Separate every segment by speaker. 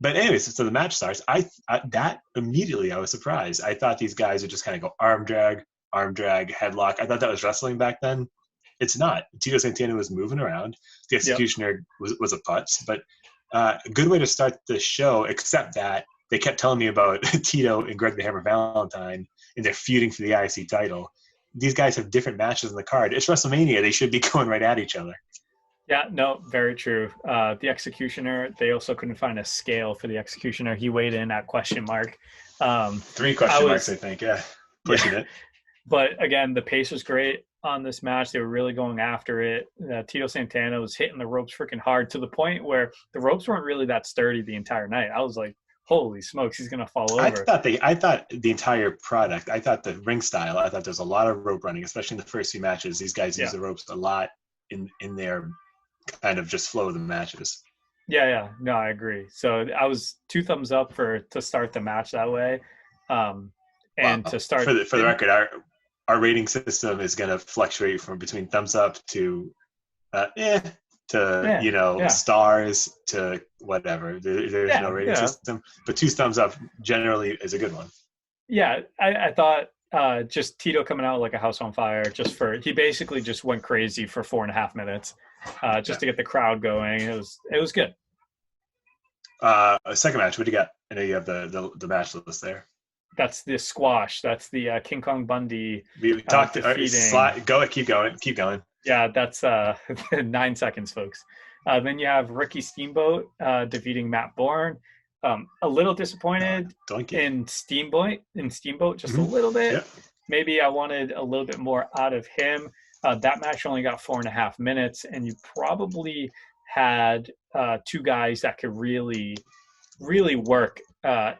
Speaker 1: But anyways, so the match starts. That immediately I was surprised. I thought these guys would just kind of go arm drag, headlock. I thought that was wrestling back then. It's not. Tito Santana was moving around. The
Speaker 2: Yep.
Speaker 1: executioner was a putz, but a good way to start the show, except that they kept telling me about Tito and Greg the Hammer Valentine, and they're feuding for the IC title. These guys have different matches on the card. It's WrestleMania. They should be going right at each other.
Speaker 2: Yeah, no, very true. The executioner, they also couldn't find a scale for the executioner. He weighed in at question mark.
Speaker 1: 3 question marks, I think. Yeah, pushing it.
Speaker 2: But again, the pace was great on this match. They were really going after it. Tito Santana was hitting the ropes freaking hard to the point where the ropes weren't really that sturdy the entire night. I was like, holy smokes, he's going to fall over.
Speaker 1: I thought the entire product, I thought the ring style, I thought there's a lot of rope running, especially in the first few matches. These guys use the ropes a lot in their kind of just flow of the matches.
Speaker 2: Yeah. No, I agree. So I was 2 thumbs up to start the match that way. To start
Speaker 1: for the record, our rating system is going to fluctuate from between thumbs up to stars to whatever. There's no rating system, but 2 thumbs up generally is a good one.
Speaker 2: Yeah, I thought just Tito coming out like a house on fire. He basically just went crazy for 4.5 minutes, to get the crowd going. It was good.
Speaker 1: Second match, what do you got? I know you have the match list there.
Speaker 2: That's the squash. That's the King Kong Bundy.
Speaker 1: We talked. Keep going.
Speaker 2: Yeah, that's 9 seconds, folks. Then you have Ricky Steamboat defeating Matt Bourne. A little disappointed in Steamboat, just a little bit.
Speaker 1: Yeah.
Speaker 2: Maybe I wanted a little bit more out of him. That match only got 4.5 minutes, and you probably had 2 guys that could really, really work at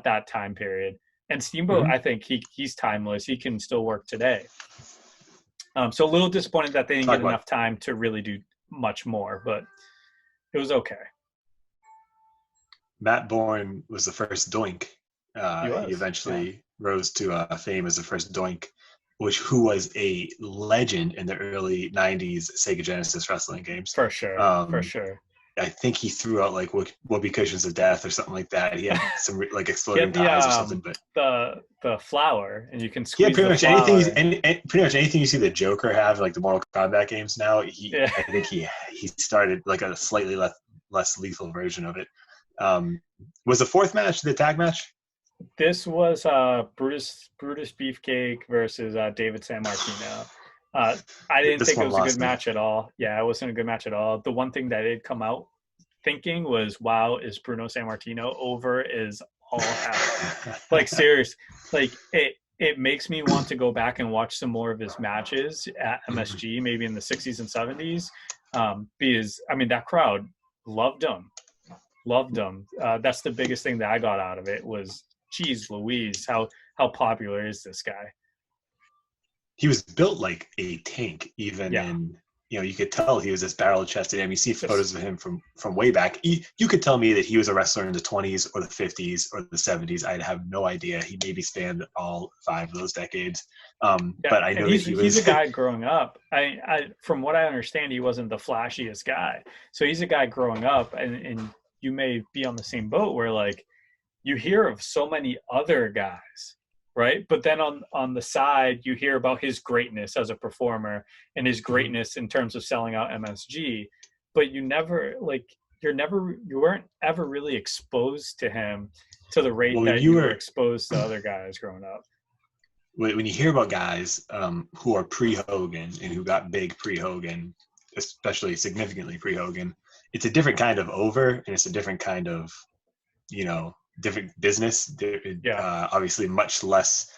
Speaker 2: that time period. And Steamboat, I think he's timeless. He can still work today. So a little disappointed that they didn't get enough time to really do much more, but it was okay.
Speaker 1: Matt Bourne was the first Doink. He eventually rose to fame as the first Doink, who was a legend in the early 90s Sega Genesis wrestling games.
Speaker 2: For sure.
Speaker 1: I think he threw out like whoopee cushions of death or something like that. He had some like exploding ties or something. But
Speaker 2: the flower, and you can squeeze
Speaker 1: pretty much anything you see the Joker have, like the Mortal Kombat games now. I think he started like a slightly less lethal version of it. Was the 4th match the tag match?
Speaker 2: This was Brutus Beefcake versus David Sammartino. I didn't think it was a good match at all. Yeah, it wasn't a good match at all. The one thing that I did come out thinking was, wow, is Bruno Sammartino over? Is all happening? Like, serious. Like, it makes me want to go back and watch some more of his matches at MSG, maybe in the 60s and 70s. Because, I mean, that crowd loved him. That's the biggest thing that I got out of it was, geez Louise, how popular is this guy?
Speaker 1: He was built like a tank, even in, you could tell he was this barrel-chested. I mean, you see photos of him from way back. You could tell me that he was a wrestler in the 20s or the 50s or the 70s. I'd have no idea. He maybe spanned all 5 of those decades. But I know
Speaker 2: he's a guy growing up. I from what I understand, he wasn't the flashiest guy. So he's a guy growing up, and you may be on the same boat where, like, you hear of so many other guys, right? But then on the side, you hear about his greatness as a performer and his greatness in terms of selling out MSG, but you weren't ever really exposed to him to the rate that you were exposed to other guys growing up.
Speaker 1: When you hear about guys who are pre-Hogan and who got big pre-Hogan, especially significantly pre-Hogan, it's a different kind of over, and it's a different kind of, different business. Obviously much less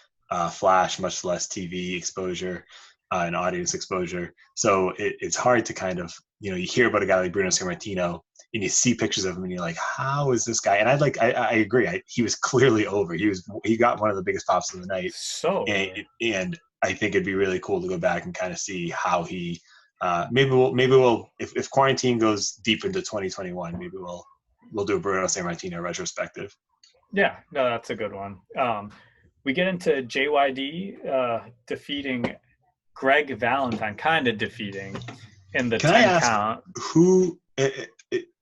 Speaker 1: flash, much less TV exposure and audience exposure. So it's hard to kind of, you hear about a guy like Bruno Sammartino and you see pictures of him and you're like, how is this guy? And I agree. He was clearly over. He got one of the biggest pops of the night. And I think it'd be really cool to go back and kind of see how he, maybe we'll if quarantine goes deep into 2021, maybe we'll do a Bruno Sammartino retrospective.
Speaker 2: Yeah, no, that's a good one. We get into JYD defeating Greg Valentine, kind of defeating in the 10 count.
Speaker 1: Who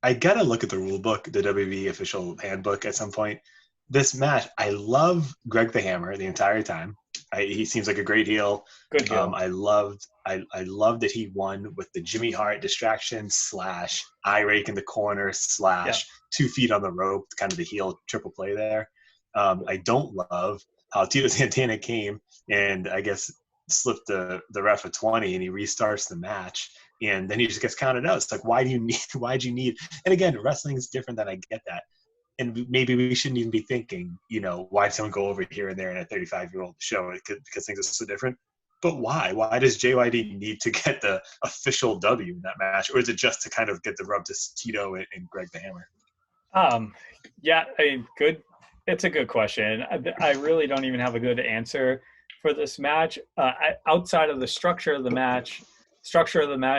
Speaker 1: I gotta look at the rule book, the WWE official handbook at some point. This match, I love Greg the Hammer the entire time. He seems like a great heel.
Speaker 2: Good heel.
Speaker 1: I loved that he won with the Jimmy Hart distraction / eye rake in the corner / 2 feet on the rope, kind of the heel triple play there. I don't love how Tito Santana came and I guess slipped the ref a 20 and he restarts the match and then he just gets counted out. It's like, why'd you need, and again, wrestling is different than I get that. And maybe we shouldn't even be thinking, why'd someone go over here and there in a 35-year-old show because things are so different. But why? Why does JYD need to get the official W in that match? Or is it just to kind of get the rub to Tito and Greg the Hammer?
Speaker 2: Yeah, I mean, good. It's a good question. I really don't even have a good answer for this match. Outside of the structure of the match,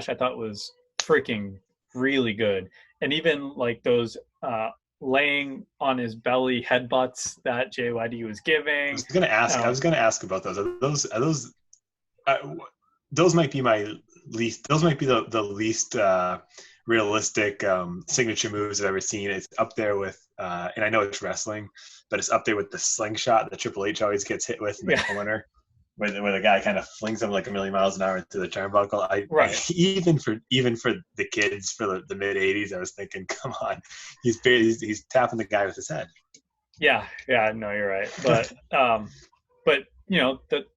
Speaker 2: I thought was freaking really good. And even like those laying on his belly headbutts that JYD was giving.
Speaker 1: I was gonna ask about those. Those might be my least. Those might be the least realistic signature moves I've ever seen. It's up there with, and I know it's wrestling, but it's up there with the slingshot that Triple H always gets hit with in the corner, where the guy kind of flings him like a million miles an hour into the turnbuckle. Even for the kids for the mid '80s, I was thinking, come on, he's tapping the guy with his head.
Speaker 2: Yeah, no, you're right, but the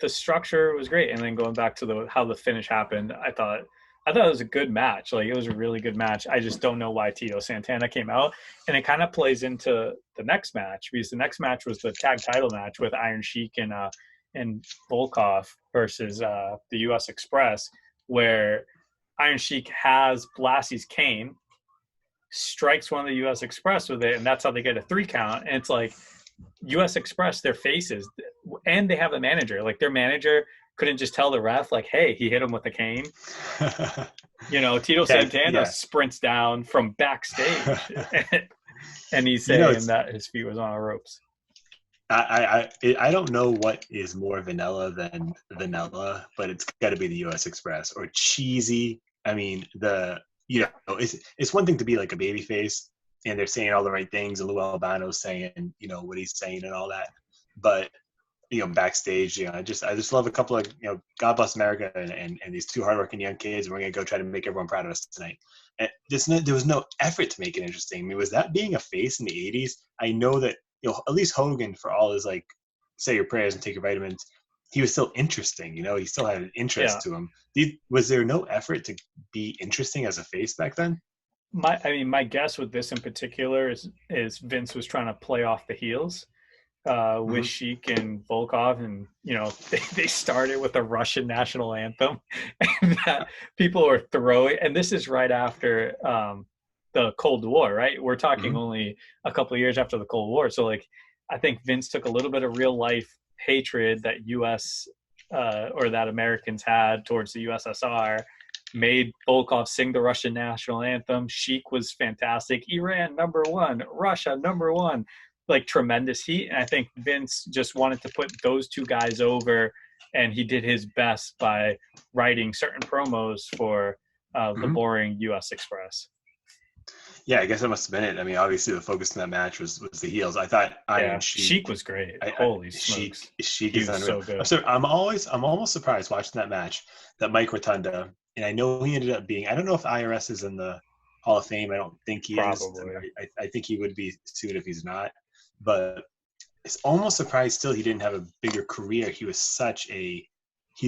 Speaker 2: structure was great, and then going back to how the finish happened, I thought it was a good match. Like, it was a really good match. I just don't know why Tito Santana came out, and it kind of plays into the next match, because the next match was the tag title match with Iron Sheik and Volkov versus the U.S. Express, where Iron Sheik has Blassie's cane, strikes one of the U.S. Express with it, and that's how they get a 3 count. And it's like, U.S. Express, their faces, and they have a manager. Like, their manager couldn't just tell the ref, like, hey, he hit him with a cane. Tito Santana sprints down from backstage, and he's saying that his feet was on the ropes.
Speaker 1: I don't know what is more vanilla than vanilla, but it's got to be the U.S. Express or cheesy. I mean, it's one thing to be like a baby face and they're saying all the right things and Lou Albano's saying, what he's saying and all that. But, backstage, I just love a couple of, God bless America and these 2 hardworking young kids. And we're going to go try to make everyone proud of us tonight. And there was no effort to make it interesting. I mean, was that being a face in the 80s? I know that, at least Hogan, for all his, like, say your prayers and take your vitamins, he was still interesting. He still had an interest to him. Was there no effort to be interesting as a face back then?
Speaker 2: My guess with this in particular is Vince was trying to play off the heels with Sheik and Volkov, and they started with the Russian national anthem, and that people were throwing. And this is right after the Cold War, right? We're talking only a couple of years after the Cold War. So, like, I think Vince took a little bit of real life hatred that U.S. Or that Americans had towards the USSR, made Volkov sing the Russian national anthem. Sheik was fantastic. Iran #1, Russia #1, like, tremendous heat. And I think Vince just wanted to put those 2 guys over, and he did his best by writing certain promos for the boring U.S. Express.
Speaker 1: Yeah, I guess that must have been it. I mean, obviously the focus in that match was the heels. I thought
Speaker 2: Sheik was great. Holy smokes.
Speaker 1: Sheik is unreal. So good. I'm almost surprised watching that match that Mike Rotunda, and I know he ended up being, I don't know if IRS is in the Hall of Fame. I don't think he is. I think he would be soon if he's not. But it's almost surprised still he didn't have a bigger career. He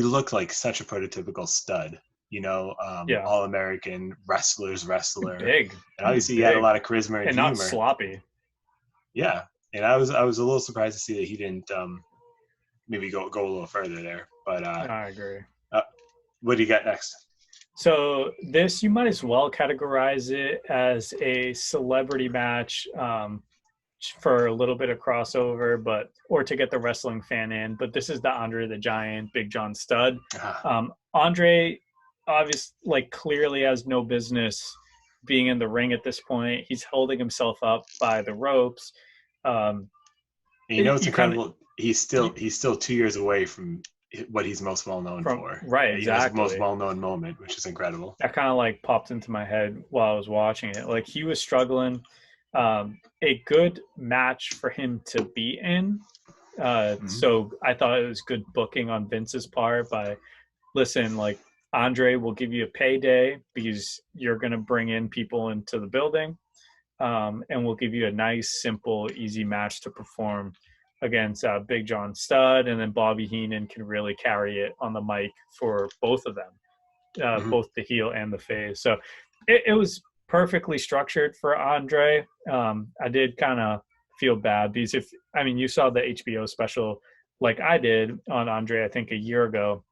Speaker 1: looked like such a prototypical stud. All-American wrestler.
Speaker 2: Big.
Speaker 1: And obviously he had a lot of charisma and humor.
Speaker 2: Not sloppy.
Speaker 1: Yeah. And I was a little surprised to see that he didn't maybe go a little further there. But
Speaker 2: I agree.
Speaker 1: What do you got next?
Speaker 2: So this, you might as well categorize it as a celebrity match for a little bit of crossover, or to get the wrestling fan in. But this is the Andre the Giant, Big John Studd. Andre, obviously, like, clearly has no business being in the ring at this point. He's holding himself up by the ropes.
Speaker 1: It's incredible. He's still 2 years away from what he's most well known for.
Speaker 2: Right, exactly.
Speaker 1: His most well known moment, which is incredible.
Speaker 2: That kind of like popped into my head while I was watching it. Like he was struggling. A good match for him to be in. So I thought it was good booking on Vince's part by, listen, like Andre will give you a payday because you're going to bring in people into the building, and we'll give you a nice, simple, easy match to perform against Big John Studd, and then Bobby Heenan can really carry it on the mic for both of them, both the heel and the face. So it was perfectly structured for Andre. I did kind of feel bad because you saw the HBO special like I did on Andre, I think a year ago.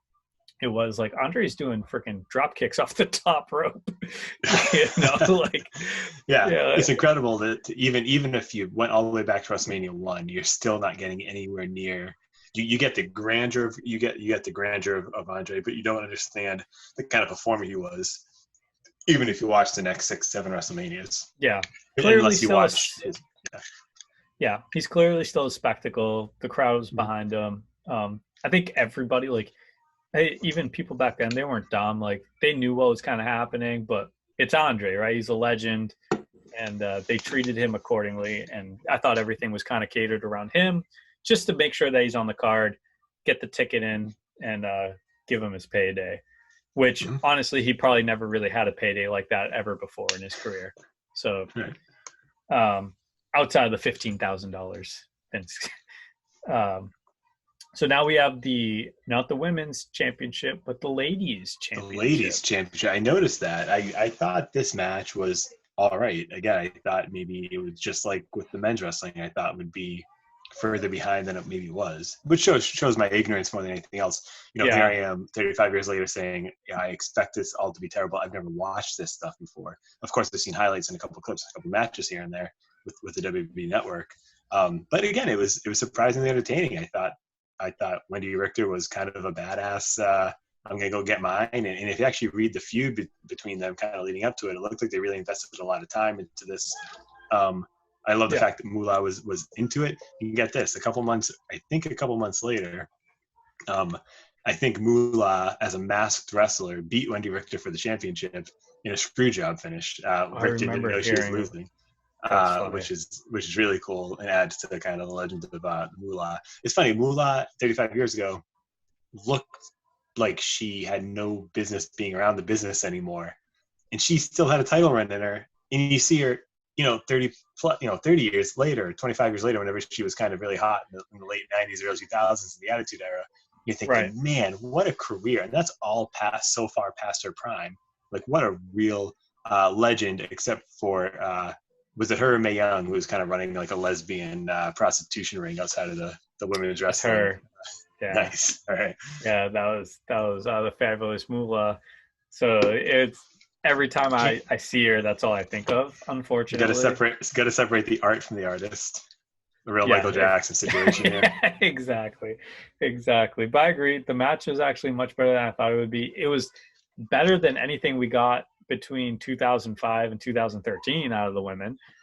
Speaker 2: It was like Andre's doing freaking drop kicks off the top rope.
Speaker 1: It's incredible that even if you went all the way back to WrestleMania 1, you're still not getting anywhere near. You get the grandeur of Andre, but you don't understand the kind of performer he was, even if you watch the next 6-7 WrestleManias.
Speaker 2: Yeah,
Speaker 1: unless you watch.
Speaker 2: Yeah, he's clearly still a spectacle. The crowd was behind him. I think everybody, even people back then, they weren't dumb. Like they knew what was kind of happening, but it's Andre, right? He's a legend, and they treated him accordingly. And I thought everything was kind of catered around him, just to make sure that he's on the card, get the ticket in, and give him his payday. Which honestly, he probably never really had a payday like that ever before in his career. So, outside of the $15,000, so now we have not the women's championship, but the ladies championship.
Speaker 1: The ladies championship. I noticed that. I thought this match was all right. Again, I thought maybe it was just like with the men's wrestling. I thought it would be further behind than it maybe was, which shows my ignorance more than anything else. Here I am 35 years later saying, I expect this all to be terrible. I've never watched this stuff before. Of course, I've seen highlights and a couple clips, a couple matches here and there with the WWE network. But again, it was surprisingly entertaining. I thought Wendy Richter was kind of a badass. I'm going to go get mine. And if you actually read the feud between them kind of leading up to it, it looked like they really invested a lot of time into this. I love the fact that Moolah was into it. You can get this, a couple months later, I think Moolah, as a masked wrestler, beat Wendy Richter for the championship in a screw job finish. Richter didn't know she was losing. Which is really cool and adds to the kind of the legend of Moolah. It's funny, Moolah 35 years ago looked like she had no business being around the business anymore, and she still had a title run in her. And you see her, 30 years later, 25 years later, whenever she was kind of really hot in the late 90s, early 2000s, in the Attitude Era, you're thinking, man, what a career! And that's all so far past her prime. Like, what a real legend, except for. Was it her or Mae Young who was kind of running like a lesbian prostitution ring outside of the women's wrestling?
Speaker 2: Her. Yeah.
Speaker 1: Nice. All right.
Speaker 2: Yeah, that was the fabulous Moolah. So it's every time I see her, that's all I think of. Unfortunately,
Speaker 1: got to separate the art from the artist. The real Michael Jackson situation here.
Speaker 2: Exactly. But I agree. The match was actually much better than I thought it would be. It was better than anything we got between 2005 and 2013 out of the women.